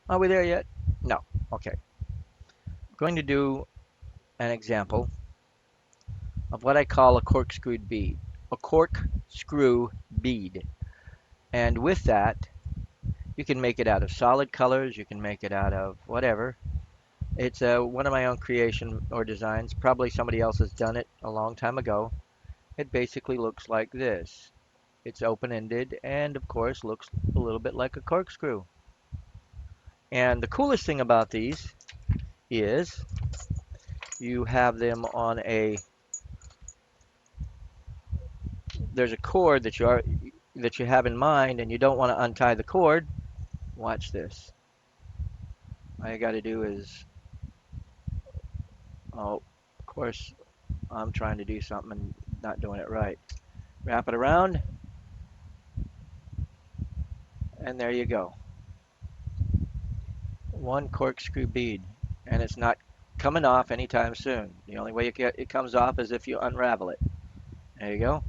Are we there yet? No. Okay. I'm going to do an example of what I call a corkscrew bead. A corkscrew bead. And with that, you can make it out of solid colors. You can make it out of whatever. It's one of my own creation or designs. Probably somebody else has done it a long time ago. It basically looks like this. It's open-ended and of course looks a little bit like a corkscrew. And the coolest thing about these is you have them on there's a cord that you have in mind and you don't want to untie the cord. Watch this. All you got to do is, oh, of course, I'm trying to do something and not doing it right. Wrap it around, and there you go. One corkscrew bead, and it's not coming off anytime soon. The only way it comes off is if you unravel it. There you go.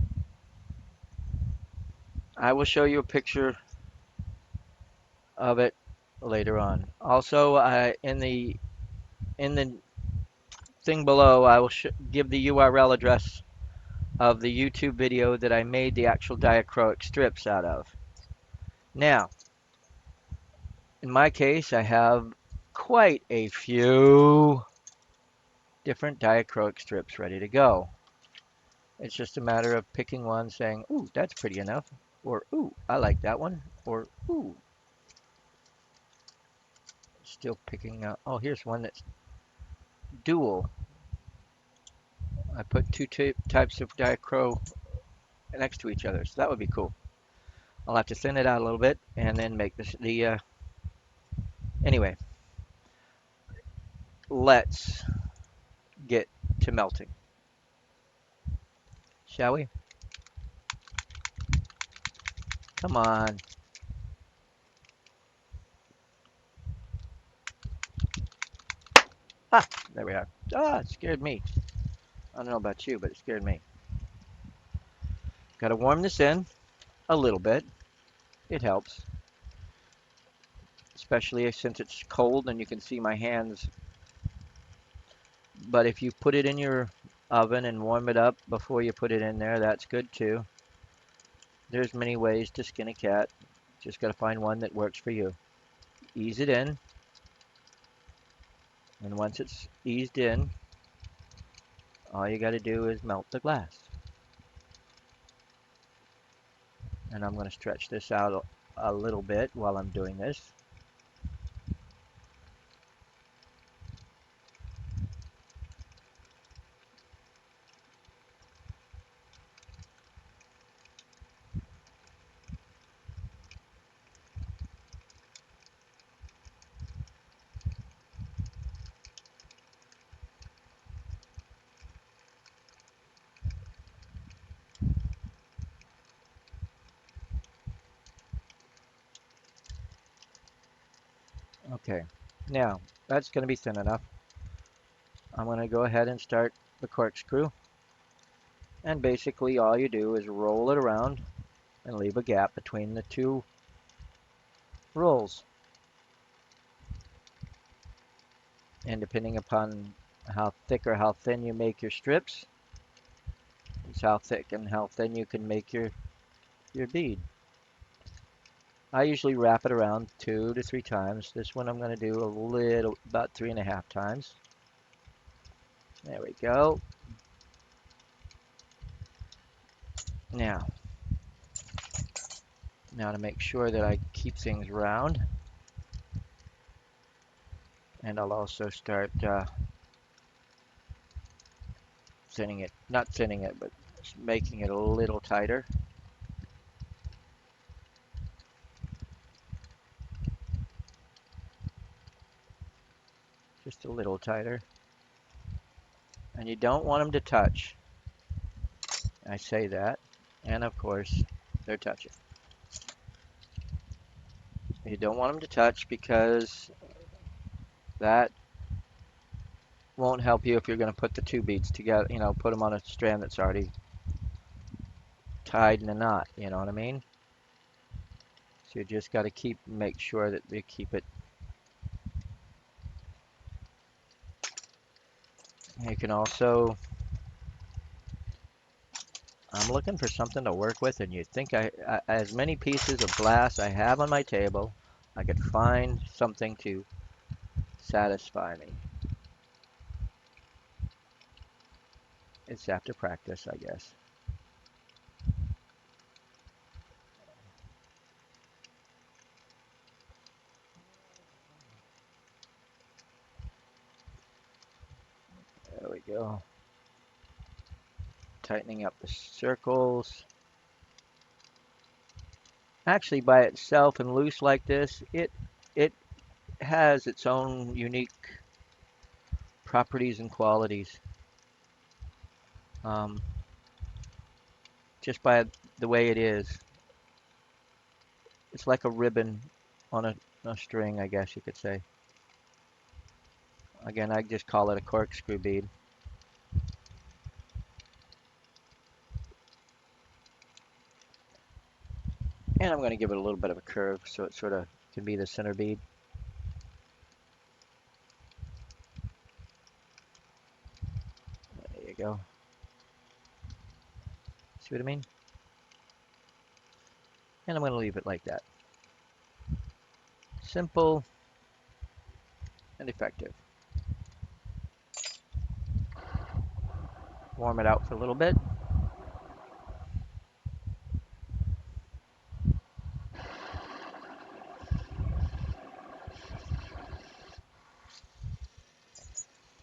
I will show you a picture of it later on. Also, in the thing below, I will give the URL address of the YouTube video that I made the actual dichroic strips out of. Now, in my case, I have quite a few different dichroic strips ready to go. It's just a matter of picking one, saying, ooh, that's pretty enough, or ooh, I like that one, or ooh, still picking out, oh, here's one that's dual. I put two types of dichro next to each other, so that would be cool. I'll have to thin it out a little bit and then make anyway, let's get to melting, shall we? Come on. Ah, there we are. Ah, it scared me. I don't know about you, but it scared me. Got to warm this in a little bit. It helps, especially since it's cold and you can see my hands. But if you put it in your oven and warm it up before you put it in there, that's good too. There's many ways to skin a cat. Just got to find one that works for you. Ease it in, and once it's eased in, all you got to do is melt the glass. And I'm going to stretch this out a little bit while I'm doing this. Okay, now that's going to be thin enough. I'm going to go ahead and start the corkscrew. And basically all you do is roll it around and leave a gap between the two rolls. And depending upon how thick or how thin you make your strips, is how thick and how thin you can make your bead. I usually wrap it around 2 to 3 times. This one I'm going to do a little, about 3.5 times. There we go. Now to make sure that I keep things round, and I'll also start thinning it, not thinning it, but making it a little tighter. Just a little tighter. And you don't want them to touch. I say that, and of course, they're touching. You don't want them to touch because that won't help you if you're going to put the two beads together, put them on a strand that's already tied in a knot, you know what I mean? So you just got to make sure that you keep it You can also, I'm looking for something to work with, and you'd think as many pieces of glass I have on my table, I could find something to satisfy me. It's after practice, I guess. There we go. Tightening up the circles. Actually, by itself and loose like this, it has its own unique properties and qualities. Um, just by the way it is. It's like a ribbon on a string, I guess you could say. Again, I just call it a corkscrew bead. And I'm going to give it a little bit of a curve so it sort of can be the center bead. There you go. See what I mean? And I'm going to leave it like that. Simple and effective. Warm it out for a little bit.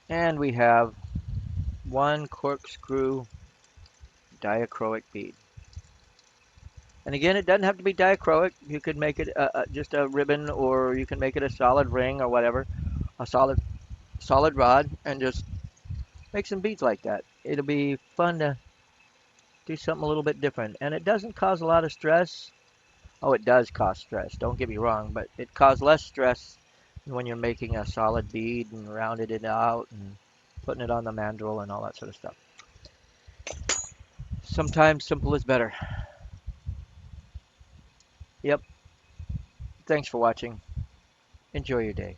And we have one corkscrew dichroic bead. And again, it doesn't have to be dichroic. You could make it just a ribbon, or you can make it a solid ring or whatever, a solid rod, and just make some beads like that. It'll be fun to do something a little bit different, and it doesn't cause a lot of stress. Oh, it does cause stress. Don't get me wrong, but it causes less stress than when you're making a solid bead and rounding it out and putting it on the mandrel and all that sort of stuff. Sometimes simple is better. Yep. Thanks for watching. Enjoy your day.